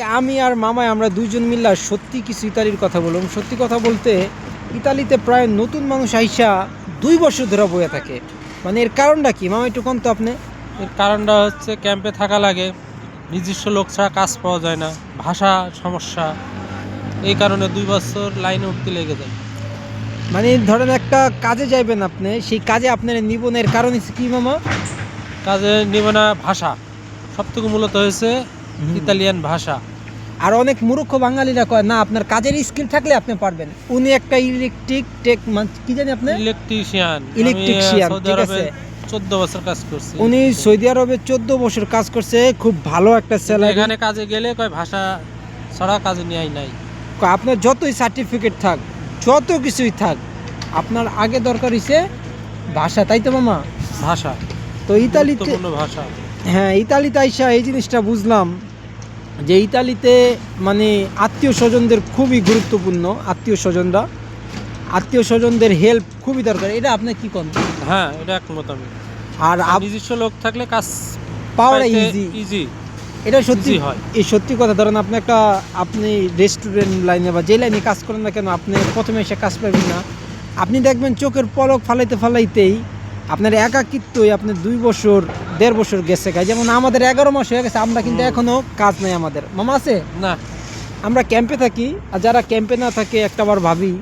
আজকে আমি আর মামাই আমরা দুইজন মিল্লা সত্যি কিছু ইতালির কথা বললাম। সত্যি কথা বলতে ইতালিতে প্রায় নতুন মানুষ আইসা 2 বছর ধরে বয়ে থাকে। মানে এর কারণটা কি মামা, একটু কোন তো আপনি। এর কারণটা হচ্ছে ক্যাম্পে থাকা লাগে, নিজস্ব লোক ছাড়া কাজ পাওয়া যায় না, ভাষা সমস্যা, এই কারণে 2 বছর লাইনে উঠতে লেগে যায়। মানে ধরেন একটা কাজে যাইবেন আপনি, সেই কাজে আপনার নিবনের কারণ হচ্ছে কি মামা? কাজে নিবে না ভাষা, সবথেকে মূলত হয়েছে ইতালিয়ান ভাষা। আর অনেক মূর্খ বাঙালিরা কয় না আপনার কাজের স্কিল থাকলে আপনি পারবেন। উনি একটা ইলেকট্রিক কি জানি আপনি ইলেকট্রিশিয়ান, সৌদি ঠিক আরবে আছে। 14 বছর কাজ করছি। উনি সৌদি আরবে 14 বছর কাজ করছে, খুব ভালো একটা স্যালারি। এখানে কাজে গেলে কয় ভাষা ছাড়া কাজে নেয় নাই। আপনার যতই সার্টিফিকেট থাক, যত কিছুই থাক, আপনার আগে দরকার হইছে ভাষা, তাই তো মামা? ভাষা তো ইতালিতে, গুরুত্বপূর্ণ ভাষা। হ্যাঁ ইতালিতে আইসা এই জিনিসটা বুঝলাম যে ইতালিতে মানে আত্মীয় স্বজনদের খুবই গুরুত্বপূর্ণ। আত্মীয় স্বজনদের হেল্প খুবই দরকার। এটা আপনি কি কোন? হ্যাঁ, এটা একমত আমি। আর নিজস্ব লোক থাকলে কাজ পাওয়াটা পাইতে ইজি। এটা সত্যি হয়। এই সত্যি কথা। ধরেন আপনি রেস্টুরেন্ট লাইনে বা যে লাইনে কাজ করেন না কেন, আপনি প্রথমে এসে কাজ পাবেন না। আপনি দেখবেন চোখের পলক ফালাইতেই আপনার একাকিত্বই আপনার 2 বছর 1.5 বছর গেছে। যেমন আমাদের 11 মাস হয়ে গেছে, আমরা কিন্তু এখনো কাজ নাই আমাদের। মামা আছে না, আমরা ক্যাম্পে থাকি, আর যারা ক্যাম্পে না থাকে একটাবার ভাবি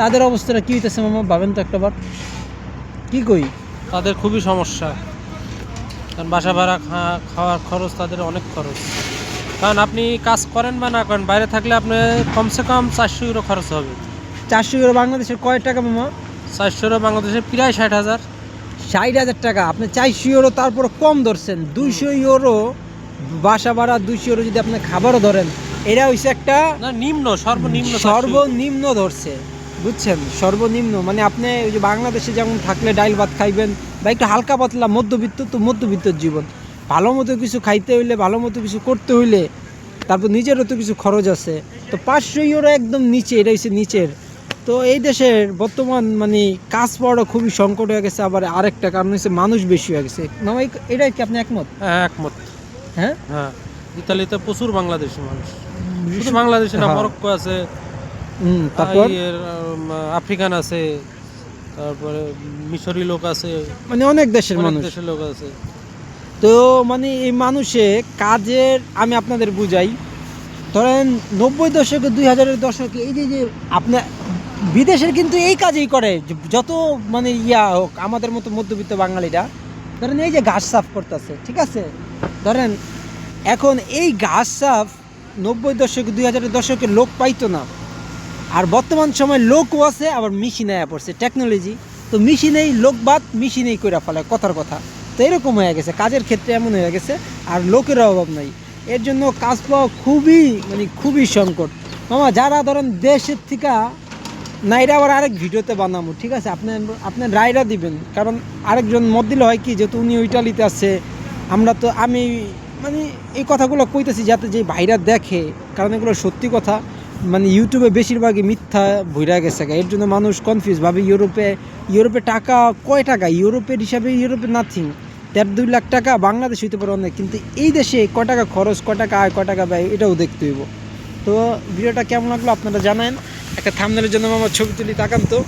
তাদের অবস্থাটা কী হইতেছে মামা, ভাবেন তো একটাবার। কি কই? তাদের খুবই সমস্যা, কারণ বাসা ভাড়া, খাওয়ার খরচ, তাদের অনেক খরচ। কারণ আপনি কাজ করেন বা না করেন, বাইরে থাকলে আপনি কমসে কম 400 ইউরো খরচ হবে। 400 ইউরো বাংলাদেশের কয় টাকা মামা? 400 ইউরো বাংলাদেশে প্রায় 60,000। 60,000 টাকা। আপনি 400 ইউরো তারপর কম ধরছেন, 200 ইউরো বাসা ভাড়া, 200 ইউরো যদি আপনি খাবারও ধরেন, এটা হইছে একটা না, সর্বনিম্ন 400 সর্বনিম্ন ধরছে, বুঝছেন? সর্বনিম্ন মানে আপনি ওই যে বাংলাদেশে যেমন থাকলে ডাইল ভাত খাইবেন বা একটু হালকা পাতলা মধ্যবিত্ত, তো মধ্যবিত্তর জীবন। ভালো মতো কিছু খাইতে হইলে, ভালো মতো কিছু করতে হইলে তারপর নিজেরও তো কিছু খরচ আছে। তো 500 ইউরো একদম নিচে, এটা হচ্ছে নিচের। তো এই দেশের বর্তমান মানে কাজ পাওয়াটা খুবই সংকট হয়ে গেছে। আবার আরেকটা কারণ হচ্ছে মানুষ বেশি হয়ে গেছে। মামা এটাই কি আপনি একমত? হ্যাঁ, একমত। হ্যাঁ হ্যাঁ, ইতালিতে প্রচুর বাংলাদেশি মানুষ। শুধু বাংলাদেশি না, হ্যাঁ। মরক্কো আছে, তারপর আফ্রিকান আছে, তারপরে মিশরি লোক আছে, মানে অনেক দেশের অনেক মানুষ। দেশের লোক আছে। তো মানে এই মানুষে কাজের, আমি আপনাদের বুঝাই, ধরেন 90 দশকে 2000-এর দশকে এই যে আপনার বিদেশের কিন্তু এই কাজই করে, যত মানে হোক আমাদের মতো মধ্যবিত্ত বাঙালিরা। ধরেন এই যে ঘাস সাফ করতেছে, ঠিক আছে, ধরেন এখন এই ঘাস সাফ 90 দশকে 2000-এর দশকে লোক পাইতো না। আর বর্তমান সময় লোকও আছে, আবার মেশিন আয়া পড়ছে, টেকনোলজি। তো মেশিনেই লোক বাদ, মেশিনেই কইরা ফেলায়, কথার কথা। তো এরকম হয়ে গেছে, কাজের ক্ষেত্রে এমন হয়ে গেছে। আর লোকের অভাব নাই, এর জন্য কাজ পাওয়া খুবই সংকট মামা। যারা ধরেন দেশের থেকে, না এটা আবার আরেক ভিডিওতে বানাবো, ঠিক আছে? আপনার রায়রা দিবেন, কারণ আরেকজন মত দিলে হয় কি, যেহেতু উনি ইটালিতে আছে, আমি মানে এই কথাগুলো কইতেছি যাতে যে ভাইরা দেখে, কারণ এগুলো সত্যি কথা। মানে ইউটিউবে বেশিরভাগই মিথ্যা ভইরা গেছে, এর জন্য মানুষ কনফিউজ ভাবে। ইউরোপে টাকা কয় টাকা, ইউরোপের হিসাবে ইউরোপে নাথিং। 1.5-2 লাখ টাকা বাংলাদেশ হইতে পারে অনেক, কিন্তু এই দেশে কয় টাকা খরচ, কয় টাকা আয়, কয় টাকা ব্যয়, এটাও দেখতে হইব। তো ভিডিওটা কেমন লাগলো আপনারা জানান। একটা থাম্বনেলের জন্য আমার ছবি তুলি, তাকান তো।